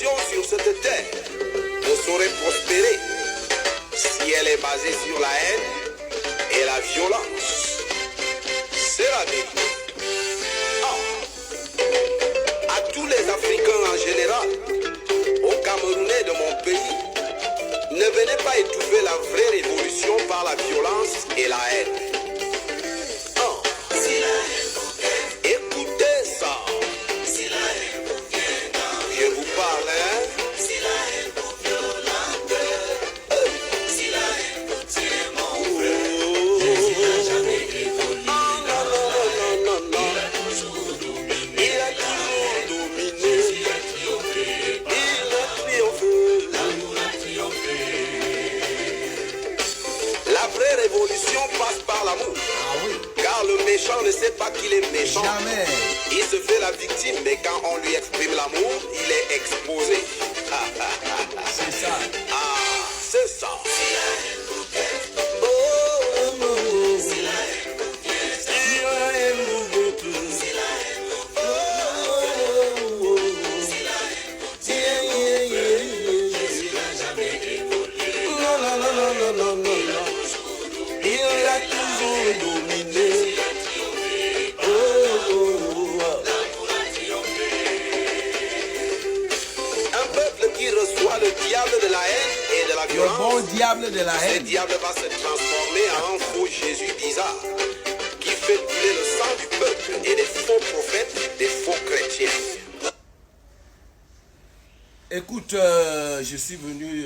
révolution sur cette terre ne saurait prospérer si elle est basée sur la haine et la violence. C'est la vérité. À tous les Africains en général, aux Camerounais de mon pays, ne venez pas étouffer la vraie révolution par la violence et la haine. Écoutez ça. Je vous parle, hein? Par l'amour. Car le méchant ne sait pas qu'il est méchant. Jamais. Il se fait la victime, mais quand on lui exprime l'amour, il est exposé. C'est ça. Ah, c'est ça. Le diable de la haine et de la violence. Le bon diable de la haine. Ce diable va se transformer en un faux Jésus bizarre qui fait couler le sang du peuple et des faux prophètes, des faux chrétiens. Écoute, je suis venu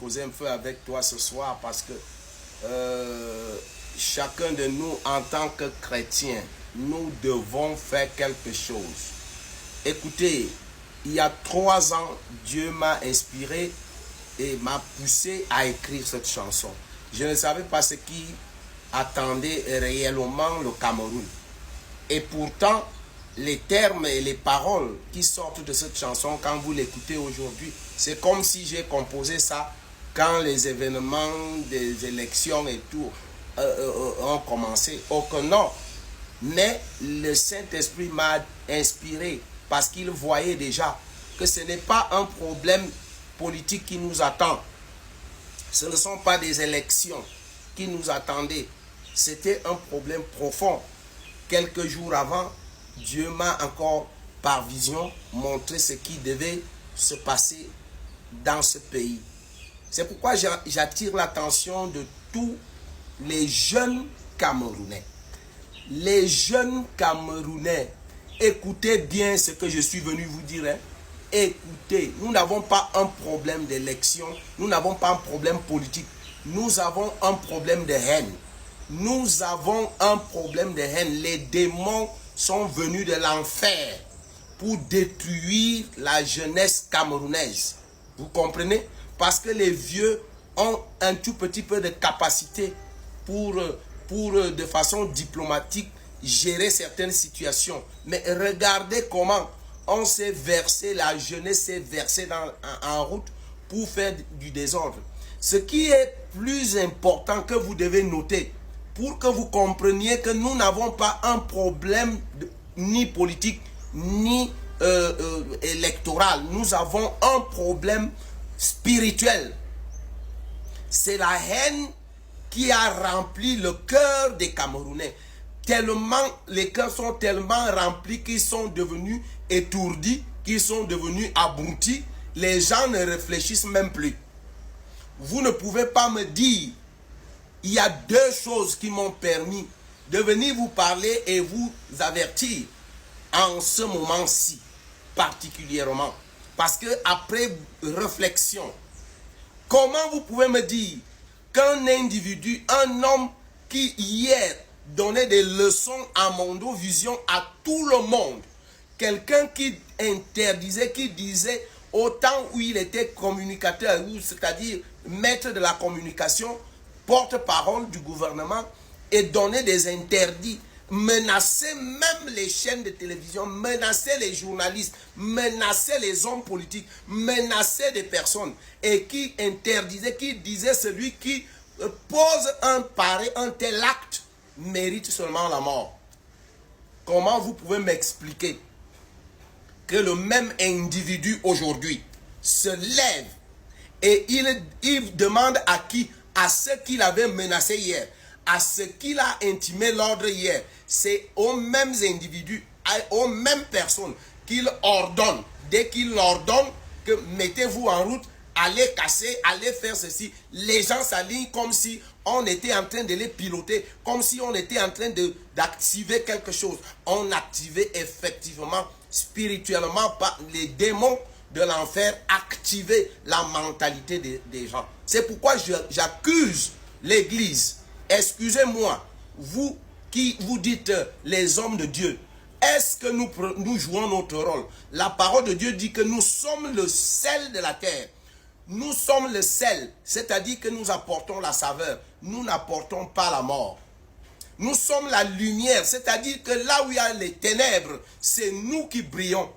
causer un peu avec toi ce soir parce que chacun de nous en tant que chrétien, nous devons faire quelque chose. Écoutez, il y a 3 ans, Dieu m'a inspiré et m'a poussé à écrire cette chanson. Je ne savais pas ce qui attendait réellement le Cameroun. Et pourtant, les termes et les paroles qui sortent de cette chanson, quand vous l'écoutez aujourd'hui, c'est comme si j'ai composé ça quand les événements des élections et tout ont commencé. Oh que non! Mais le Saint-Esprit m'a inspiré parce qu'il voyait déjà que ce n'est pas un problème politique qui nous attend. Ce ne sont pas des élections qui nous attendaient. C'était un problème profond. Quelques jours avant, Dieu m'a encore par vision montré ce qui devait se passer dans ce pays. C'est pourquoi j'attire l'attention de tous les jeunes Camerounais. Les jeunes Camerounais, écoutez bien ce que je suis venu vous dire. Écoutez, nous n'avons pas un problème d'élection, nous n'avons pas un problème politique. Nous avons un problème de haine. Nous avons un problème de haine. Les démons sont venus de l'enfer pour détruire la jeunesse camerounaise. Vous comprenez? Parce que les vieux ont un tout petit peu de capacité pour de façon diplomatique gérer certaines situations. Mais regardez comment on s'est versé, la jeunesse s'est versée en route pour faire du désordre. Ce qui est plus important que vous devez noter, pour que vous compreniez que nous n'avons pas un problème ni politique, ni électoral. Nous avons un problème spirituel. C'est la haine qui a rempli le cœur des Camerounais. Tellement, les cœurs sont tellement remplis qu'ils sont devenus étourdis, qu'ils sont devenus abrutis. Les gens ne réfléchissent même plus. Vous ne pouvez pas me dire, il y a 2 choses qui m'ont permis de venir vous parler et vous avertir en ce moment-ci, particulièrement. Parce que après réflexion, comment vous pouvez me dire qu'un individu, un homme qui hier donnait des leçons à Mondovision à tout le monde, quelqu'un qui interdisait, qui disait au temps où il était communicateur, c'est-à-dire maître de la communication, porte-parole du gouvernement, et donnait des interdits, menaçait même les chaînes de télévision, menaçait les journalistes, menaçait les hommes politiques, menaçait des personnes, et qui interdisait, qui disait celui qui pose un tel acte mérite seulement la mort. Comment vous pouvez m'expliquer que le même individu aujourd'hui se lève et il demande à qui? À ceux qu'il avait menacé hier, à ceux qu'il a intimé l'ordre hier. C'est aux mêmes individus, aux mêmes personnes qu'il ordonne. Dès qu'il ordonne que mettez-vous en route, allez casser, allez faire ceci. Les gens s'alignent comme si on était en train de les piloter, comme si on était en train d'activer quelque chose. On activait effectivement, spirituellement, par les démons de l'enfer, activer la mentalité des gens. C'est pourquoi j'accuse l'église. Excusez-moi, vous qui vous dites les hommes de Dieu, est-ce que nous jouons notre rôle? La parole de Dieu dit que nous sommes le sel de la terre. Nous sommes le sel, c'est-à-dire que nous apportons la saveur. Nous n'apportons pas la mort. Nous sommes la lumière, c'est-à-dire que là où il y a les ténèbres, c'est nous qui brillons.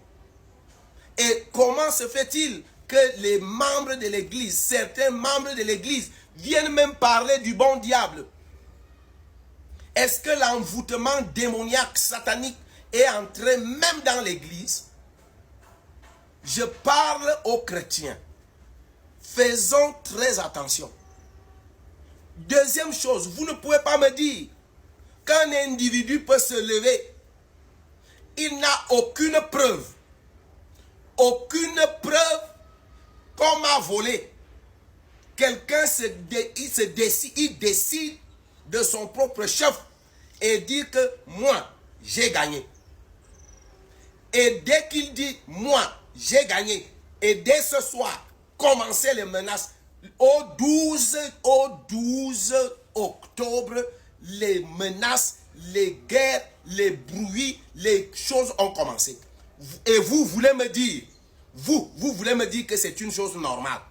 Et comment se fait-il que les membres de l'église, certains membres de l'église, viennent même parler du bon diable? Est-ce que l'envoûtement démoniaque, satanique est entré même dans l'église? Je parle aux chrétiens. Faisons très attention. Deuxième chose, vous ne pouvez pas me dire qu'un individu peut se lever. Il n'a aucune preuve. Aucune preuve qu'on m'a volé. Quelqu'un il décide de son propre chef et dit que moi, j'ai gagné. Et dès qu'il dit moi, j'ai gagné, et dès ce soir, commencer les menaces. Au 12 octobre, les menaces, les guerres, les bruits, les choses ont commencé. Et vous voulez me dire, vous voulez me dire que c'est une chose normale.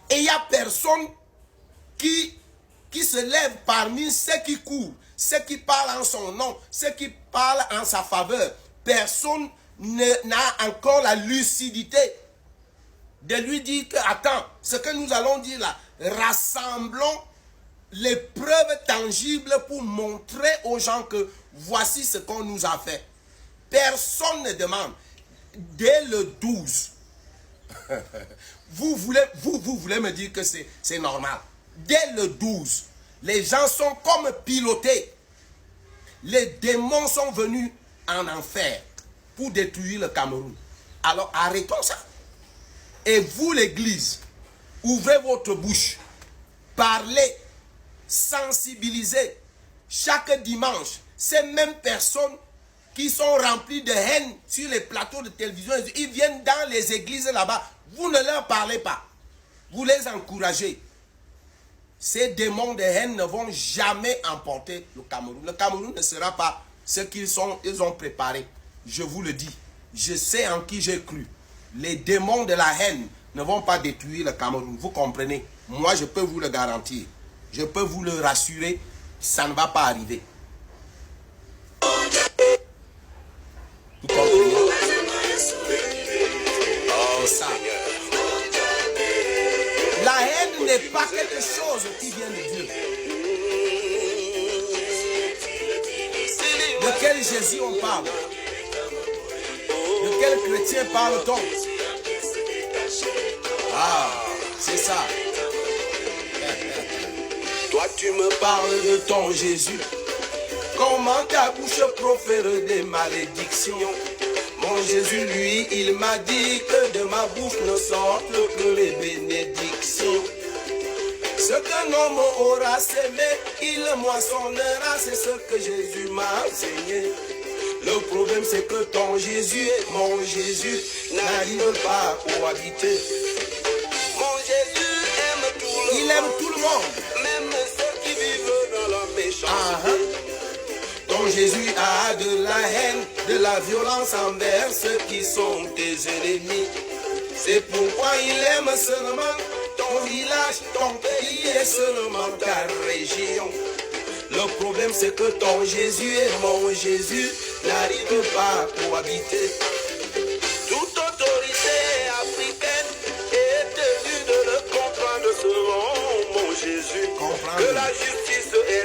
Et il n'y a personne qui se lève parmi ceux qui courent, ceux qui parlent en son nom, ceux qui parlent en sa faveur. Personne n'a encore la lucidité de lui dire que, attends, ce que nous allons dire là, rassemblons les preuves tangibles pour montrer aux gens que voici ce qu'on nous a fait. Personne ne demande. Dès le 12, vous voulez me dire que c'est normal. Dès le 12, les gens sont comme pilotés. Les démons sont venus en enfer pour détruire le Cameroun. Alors arrêtons ça. Et vous, l'église, ouvrez votre bouche, parlez, sensibilisez. Chaque dimanche, ces mêmes personnes qui sont remplies de haine sur les plateaux de télévision, ils viennent dans les églises là-bas. Vous ne leur parlez pas. Vous les encouragez. Ces démons de haine ne vont jamais emporter le Cameroun. Le Cameroun ne sera pas ce qu'ils ont préparé. Je vous le dis. Je sais en qui j'ai cru. Les démons de la haine ne vont pas détruire le Cameroun. Vous comprenez? Moi, je peux vous le garantir. Je peux vous le rassurer. Ça ne va pas arriver. Vous comprenez? C'est ça. La haine n'est pas quelque chose qui vient de Dieu. De quel Jésus on parle? De quel chrétien parle-t-on? Ah, c'est ça. Toi, tu me parles de ton Jésus. Comment ta bouche profère des malédictions? Mon Jésus, lui, il m'a dit que de ma bouche ne sortent que les bénédictions. Ce qu'un homme aura sémé, il moissonnera, c'est ce que Jésus m'a enseigné. Le problème, c'est que ton Jésus et mon Jésus n'arrivent pas à cohabiter. Mon Jésus aime tout le monde. Il aime tout le monde. Même ceux qui vivent dans la méchanceté. Ton Jésus a de la haine, de la violence envers ceux qui sont tes ennemis. C'est pourquoi il aime seulement ton village, ton pays et seulement ta région. Le problème, c'est que ton Jésus et mon Jésus n'arrivent pas à cohabiter. Toute autorité africaine est tenue de le comprendre selon mon Jésus. Que la justice est